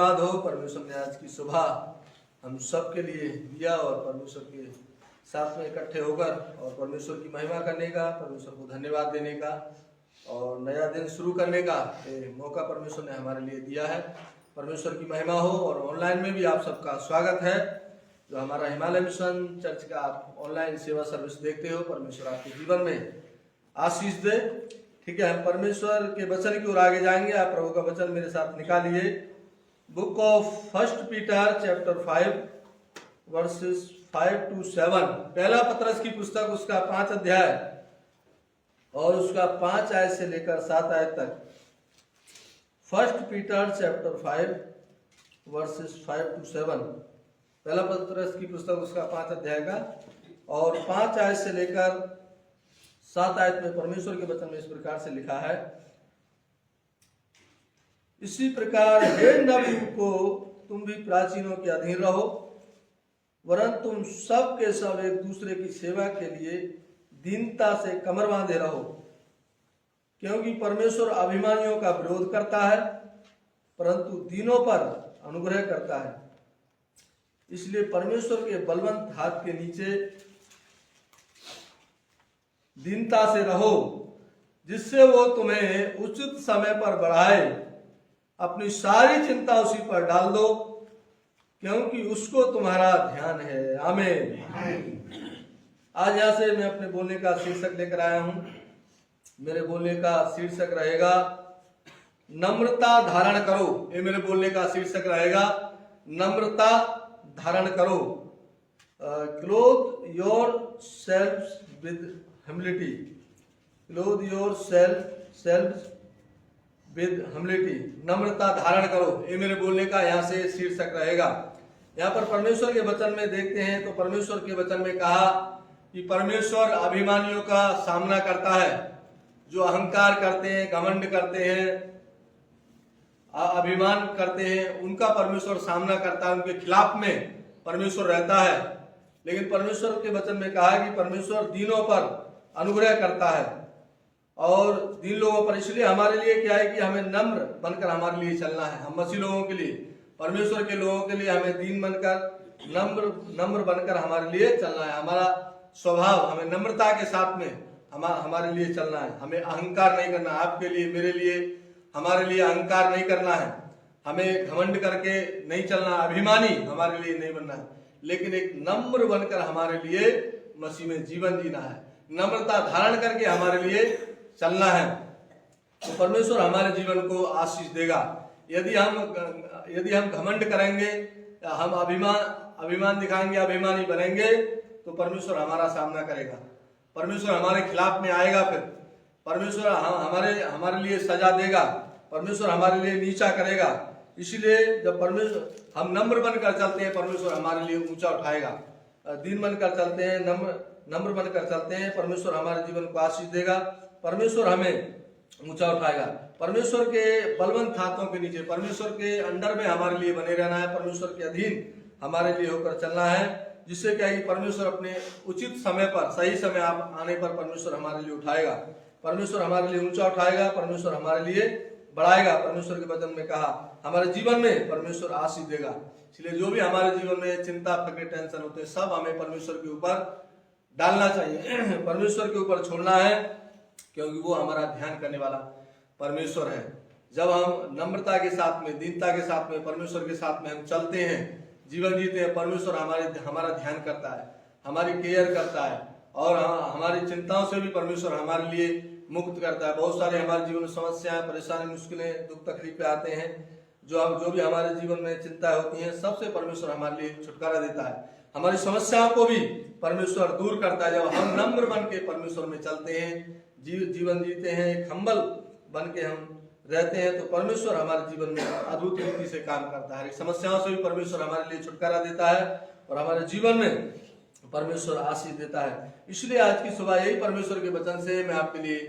धन्यवाद हो। परमेश्वर ने आज की सुबह हम सब के लिए दिया और परमेश्वर के साथ में इकट्ठे होकर और परमेश्वर की महिमा करने का, परमेश्वर को धन्यवाद देने का और नया दिन शुरू करने का ये मौका परमेश्वर ने हमारे लिए दिया है। परमेश्वर की महिमा हो। और ऑनलाइन में भी आप सबका स्वागत है। जो हमारा हिमालय मिशन चर्च का आप ऑनलाइन सेवा सर्विस देखते हो, परमेश्वर आपके जीवन में आशीष दे। ठीक है, हम परमेश्वर के वचन की ओर आगे जाएंगे। आप प्रभु का वचन मेरे साथ निकालिए। Book of first Peter chapter 5 versus 5 to 7। पहला पतरस की पुस्तक उसका 5 अध्याय और उसका 5 आयत से लेकर 7 आयत तक। First Peter chapter 5 versus 5 to 7। पहला पतरस की पुस्तक उसका 5 अध्याय का और 5 आयत से लेकर 7 आयत में परमेश्वर के वचन में इस प्रकार से लिखा है। इसी प्रकार हे नबियों को तुम भी प्राचीनों के अधीन रहो, वरन तुम सब के सब एक दूसरे की सेवा के लिए दीनता से कमर बांधे रहो, क्योंकि परमेश्वर अभिमानियों का विरोध करता है परंतु दीनों पर अनुग्रह करता है। इसलिए परमेश्वर के बलवंत हाथ के नीचे दीनता से रहो, जिससे वो तुम्हें उचित समय पर बढ़ाए। अपनी सारी चिंता उसी पर डाल दो, क्योंकि उसको तुम्हारा ध्यान है। आमीन। आज यहां से मैं अपने बोलने का शीर्षक लेकर आया हूं। मेरे बोलने का शीर्षक रहेगा नम्रता धारण करो। ये मेरे बोलने का शीर्षक रहेगा नम्रता धारण करो। Clothe yourself with humility. Clothe yourself with humility. नम्रता धारण करो, ये मेरे बोलने का यहाँ से शीर्षक रहेगा। यहाँ पर परमेश्वर के वचन में देखते हैं तो परमेश्वर के वचन में कहा कि परमेश्वर अभिमानियों का सामना करता है। जो अहंकार करते हैं, घमंड करते हैं, अभिमान करते हैं, उनका परमेश्वर सामना करता है। उनके खिलाफ में परमेश्वर रहता है। लेकिन परमेश्वर के वचन में कहा कि परमेश्वर दीनों पर अनुग्रह करता है और दीन लोगों पर। इसलिए हमारे लिए क्या है कि हमें नम्र बनकर हमारे लिए चलना है। हम मसीह लोगों के लिए, परमेश्वर के लोगों के लिए हमें दीन बनकर नम्र बनकर हमारे लिए चलना है। हमारा स्वभाव हमें नम्रता के साथ में हमारे लिए चलना है। हमें अहंकार नहीं करना। आपके लिए, मेरे लिए, हमारे लिए अहंकार नहीं करना है। हमें घमंड करके नहीं चलना, अभिमानी हमारे लिए नहीं बनना है, लेकिन एक नम्र बनकर हमारे लिए मसीह में जीवन जीना है। नम्रता धारण करके हमारे लिए चलना है तो परमेश्वर हमारे जीवन को आशीष देगा। यदि हम घमंड करेंगे, हम अभिमान दिखाएंगे, अभिमानी बनेंगे तो परमेश्वर हमारा सामना करेगा। परमेश्वर हमारे खिलाफ में आएगा। फिर परमेश्वर हमारे लिए सजा देगा। परमेश्वर हमारे लिए नीचा करेगा। इसलिए जब परमेश्वर हम नम्र बनकर चलते हैं, परमेश्वर हमारे लिए ऊंचा उठाएगा। दीन बनकर चलते हैं, नम्र बनकर चलते हैं, परमेश्वर हमारे जीवन को आशीष देगा। परमेश्वर हमें ऊंचा उठाएगा। परमेश्वर के बलवंत हाथों के नीचे, परमेश्वर के अंडर में हमारे लिए बने रहना है। परमेश्वर के अधीन हमारे लिए होकर चलना है, जिससे क्या है कि परमेश्वर अपने उचित समय पर, सही समय आने पर परमेश्वर हमारे लिए उठाएगा। परमेश्वर हमारे लिए ऊंचा उठाएगा। परमेश्वर हमारे लिए बढ़ाएगा। परमेश्वर के वचन में कहा हमारे जीवन में परमेश्वर आशीष देगा। इसलिए जो भी हमारे जीवन में चिंता, फिक्र, टेंशन होते हैं, सब हमें परमेश्वर के ऊपर डालना चाहिए, परमेश्वर के ऊपर छोड़ना है, क्योंकि वो हमारा ध्यान करने वाला परमेश्वर है। जब हम नम्रता के साथ में, दीनता के साथ में, परमेश्वर के साथ में हम चलते हैं, जीवन जीते हैं, परमेश्वर हमारा ध्यान करता है, हमारी केयर करता है और हमारी चिंताओं से भी परमेश्वर हमारे लिए मुक्त करता है। बहुत सारे हमारे जीवन में समस्याएं, परेशानी, मुश्किलें, दुख तकलीफें आते हैं। जो भी हमारे जीवन में चिंता होती है, सबसे परमेश्वर हमारे लिए छुटकारा देता है। हमारी समस्याओं को भी परमेश्वर दूर करता है। जब हम नम्र बन के परमेश्वर में चलते हैं, जीवन जीते हैं, एक हम्बल बन के हम रहते हैं, तो परमेश्वर हमारे जीवन में अद्भुत रीति से काम करता है। समस्याओं से भी परमेश्वर हमारे लिए छुटकारा देता है और हमारे जीवन में परमेश्वर आशीष देता है। इसलिए आज की सुबह यही परमेश्वर के वचन से मैं आपके लिए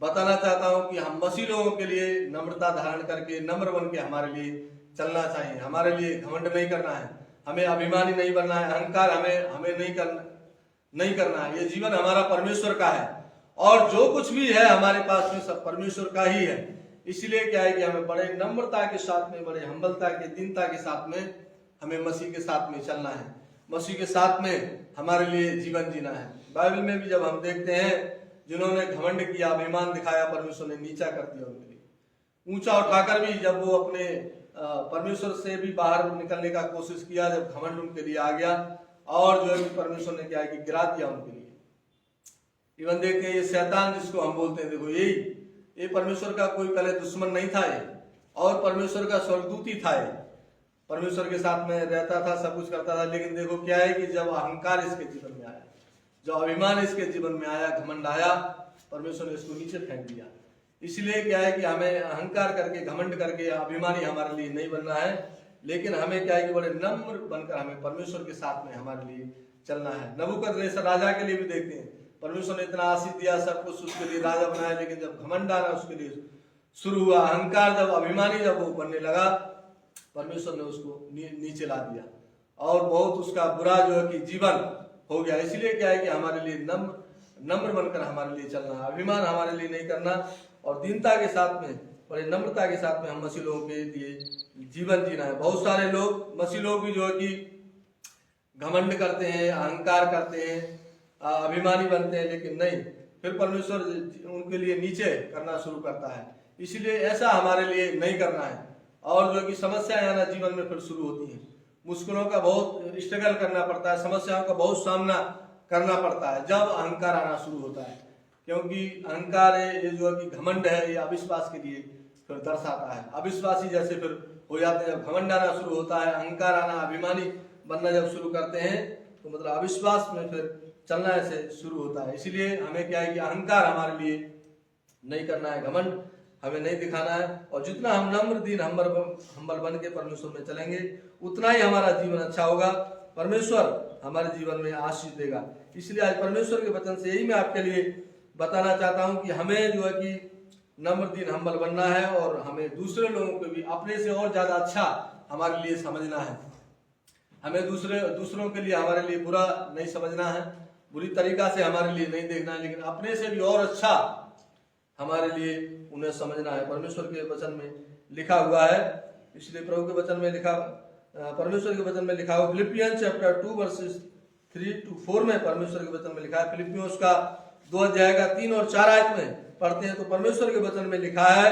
बताना चाहता हूं कि हम मसीह लोगों के लिए नम्रता धारण करके, नम्र बन के हमारे लिए चलना चाहिए। हमारे लिए घमंड नहीं करना है, हमें अभिमानी नहीं बनना है, अहंकार हमें नहीं करना है। ये जीवन हमारा परमेश्वर का है और जो कुछ भी है हमारे पास में सब परमेश्वर का ही है। इसलिए क्या है कि हमें बड़े नम्रता के साथ में, बड़े हम्बलता के, दीनता के साथ में हमें मसीह के साथ में चलना है, मसीह के साथ में हमारे लिए जीवन जीना है। बाइबल में भी जब हम देखते हैं जिन्होंने घमंड किया, अभिमान दिखाया, परमेश्वर ने नीचा कर दिया उनके लिए। ऊंचा उठाकर भी जब वो अपने परमेश्वर से भी बाहर निकलने का कोशिश किया, जब घमंड उनके लिए आ गया और जो है कि परमेश्वर ने क्या है कि गिरा दिया उनके लिए। इवन देखते हैं ये शैतान जिसको हम बोलते हैं, देखो ये परमेश्वर का कोई पहले दुश्मन नहीं था ये, और परमेश्वर का स्वर्गदूत ही था ये, परमेश्वर के साथ में रहता था, सब कुछ करता था। लेकिन देखो क्या है कि जब अहंकार इसके जीवन में आया, जब अभिमान इसके जीवन में आया, घमंड आया, परमेश्वर ने इसको नीचे फेंक दिया। इसलिए क्या है कि हमें अहंकार करके, घमंड करके अभिमानी हमारे लिए नहीं बनना है, लेकिन हमें क्या है कि बड़े नम्र बनकर हमें परमेश्वर के साथ में हमारे लिए चलना है। नबूकदनेस्सर राजा के लिए भी देखते हैं, परमेश्वर ने इतना आशीष दिया, सब कुछ उसके लिए राजा बनाया, लेकिन जब घमंड आना उसके लिए शुरू हुआ, अहंकार जब, अभिमानी जब वो बनने लगा, परमेश्वर ने उसको नीचे ला दिया और बहुत उसका बुरा जो है कि जीवन हो गया। इसलिए क्या है कि हमारे लिए नम्र बनकर हमारे लिए चलना, अभिमान हमारे लिए नहीं करना, और दीनता के साथ में, बड़े नम्रता के साथ में हम मसीह लोगों के लिए जीवन जीना है। बहुत सारे लोग, मसीह लोग भी जो है कि घमंड करते हैं, अहंकार करते हैं, अभिमानी बनते हैं, लेकिन नहीं, फिर परमेश्वर उनके लिए नीचे करना शुरू करता है। इसलिए ऐसा हमारे लिए नहीं करना है। और जो कि समस्याएं आना जीवन में फिर शुरू होती हैं, मुश्किलों का बहुत स्ट्रगल करना पड़ता है, समस्याओं का बहुत सामना करना पड़ता है जब अहंकार आना शुरू होता है। क्योंकि अहंकार ये जो है कि घमंड है, ये अविश्वास के लिए फिर दर्शाता है। अविश्वासी जैसे फिर हो जाते हैं जब घमंड आना शुरू होता है, अहंकार आना, अभिमानी बनना जब शुरू करते हैं, तो मतलब अविश्वास में फिर चलना ऐसे शुरू होता है। इसलिए हमें क्या है कि अहंकार हमारे लिए नहीं करना है, घमंड हमें नहीं दिखाना है। और जितना हम नम्र, दीन, हम्बल बन के परमेश्वर में चलेंगे, उतना ही हमारा जीवन अच्छा होगा, परमेश्वर हमारे जीवन में आशीष देगा। इसलिए आज परमेश्वर के वचन से यही मैं आपके लिए बताना चाहता हूं कि हमें जो है कि नम्र, दीन, हम्बल बनना है, और हमें दूसरे लोगों को भी अपने से और ज्यादा अच्छा हमारे लिए समझना है। हमें दूसरों के लिए हमारे लिए बुरा नहीं समझना है, बुरी तरीका से हमारे लिए नहीं देखना है, लेकिन अपने से भी और अच्छा हमारे लिए उन्हें समझना है। परमेश्वर के वचन में लिखा हुआ है, इसलिए प्रभु के वचन में लिखा, परमेश्वर के वचन में लिखा हुआ फिलिपियंस चैप्टर 2 वर्सेस 3-4 में परमेश्वर के वचन में लिखा है। फिलिपियों का 2 अध्याय का 3 और 4 आयत में पढ़ते हैं तो परमेश्वर के वचन में लिखा है,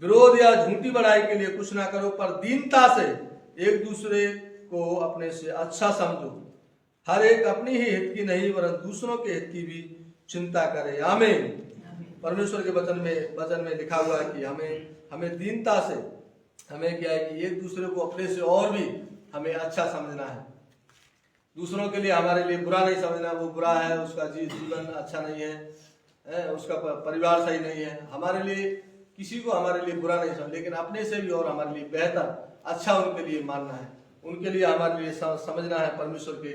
विरोध या झूठी बड़ाई के लिए कुछ ना करो, पर दीनता से एक दूसरे को अपने से अच्छा समझो, हर एक अपनी ही हित की नहीं वरन दूसरों के हित की भी चिंता करे। आमीन। परमेश्वर के वचन में लिखा हुआ है कि हमें दीनता से, हमें क्या है कि एक दूसरे को अपने से और भी हमें अच्छा समझना है। दूसरों के लिए हमारे लिए बुरा नहीं समझना, वो बुरा है, उसका जीवन अच्छा नहीं है, उसका परिवार सही नहीं है। हमारे लिए किसी को हमारे लिए बुरा नहीं समझ, लेकिन अपने से भी और हमारे लिए बेहतर, अच्छा उनके लिए मानना है, उनके लिए हमारे लिए समझना है। परमेश्वर के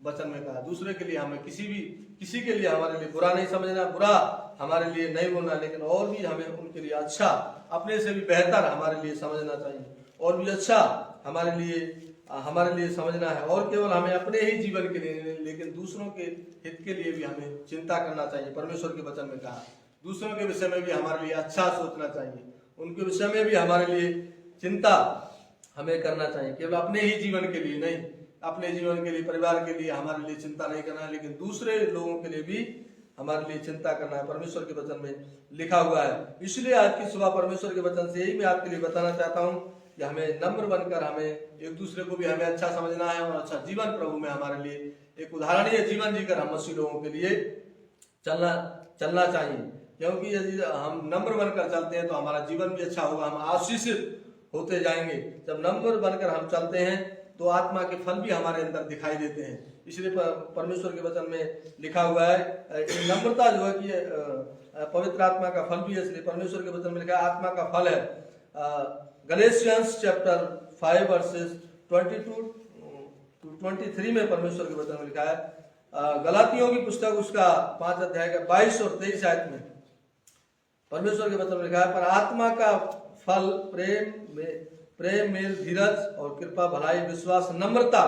वचन में कहा दूसरे के लिए हमें किसी के लिए हमारे लिए बुरा नहीं समझना, बुरा हमारे लिए नहीं बोलना, लेकिन और भी हमें उनके लिए अच्छा, अपने से भी बेहतर हमारे लिए समझना चाहिए, और भी अच्छा हमारे लिए समझना है। और केवल हमें अपने ही जीवन के लिए नहीं, लेकिन दूसरों के हित के लिए भी हमें चिंता करना चाहिए। परमेश्वर के वचन में कहा दूसरों के विषय में भी हमारे लिए अच्छा सोचना चाहिए, उनके विषय में भी हमारे लिए चिंता हमें करना चाहिए। केवल अपने ही जीवन के लिए नहीं, अपने जीवन के लिए, परिवार के लिए हमारे लिए चिंता नहीं करना है, लेकिन दूसरे लोगों के लिए भी हमारे लिए चिंता करना है। परमेश्वर के वचन में लिखा हुआ है। इसलिए आज की सुबह परमेश्वर के वचन से यही मैं आपके लिए बताना चाहता हूँ कि हमें नम्र बनकर हमें एक दूसरे को भी हमें अच्छा समझना है, और अच्छा जीवन प्रभु में हमारे लिए एक उदाहरणीय जीवन जीकर हम मसीह लोगों के लिए चलना चाहिए। क्योंकि यदि हम नम्र बनकर चलते हैं तो हमारा जीवन भी अच्छा होगा, हम आशीषित होते जाएंगे। जब नम्र बनकर हम चलते हैं तो आत्मा के फल भी हमारे अंदर दिखाई देते हैं। इसलिए परमेश्वर के वचन में लिखा हुआ है नम्रता जो है कि पवित्र आत्मा का फल भी है। इसलिए परमेश्वर के वचन में लिखा है आत्मा का फल है। गलेशियंस चैप्टर 5 वर्सेस 22-23 में परमेश्वर के वचन में लिखा है। गलातियों की पुस्तक उसका 5 अध्याय का 22 और 23 आयत में परमेश्वर के वचन में लिखा है, पर आत्मा का फल प्रेम, मेल, धीरज और कृपा, भलाई, विश्वास, नम्रता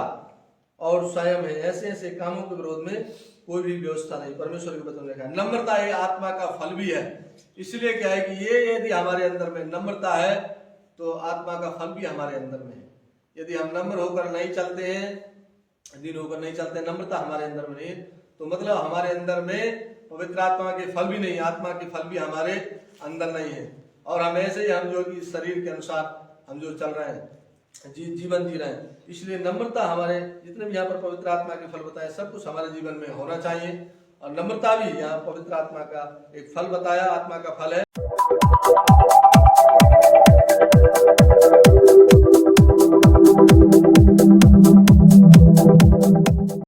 और संयम है। ऐसे कामों के विरोध में कोई भी व्यवस्था नहीं। परमेश्वर के वचन में लिखा है नम्रता ये आत्मा का फल भी है। इसलिए क्या है कि ये यदि हमारे अंदर में नम्रता है तो आत्मा का फल भी हमारे अंदर में है। यदि हम नम्र होकर नहीं चलते हैं, दीन होकर नहीं चलते, नम्रता हमारे अंदर में नहीं है, तो मतलब हमारे अंदर में पवित्र आत्मा के फल भी नहीं, आत्मा के फल भी हमारे अंदर नहीं है। और हम ऐसे ही हम जो कि शरीर के अनुसार हम जो चल रहे हैं, जीवन जी रहे हैं। इसलिए नम्रता हमारे जितने भी यहाँ पर पवित्र आत्मा के फल बताए सब कुछ हमारे जीवन में होना चाहिए। और नम्रता भी यहाँ पवित्र आत्मा का एक फल बताया, आत्मा का फल है।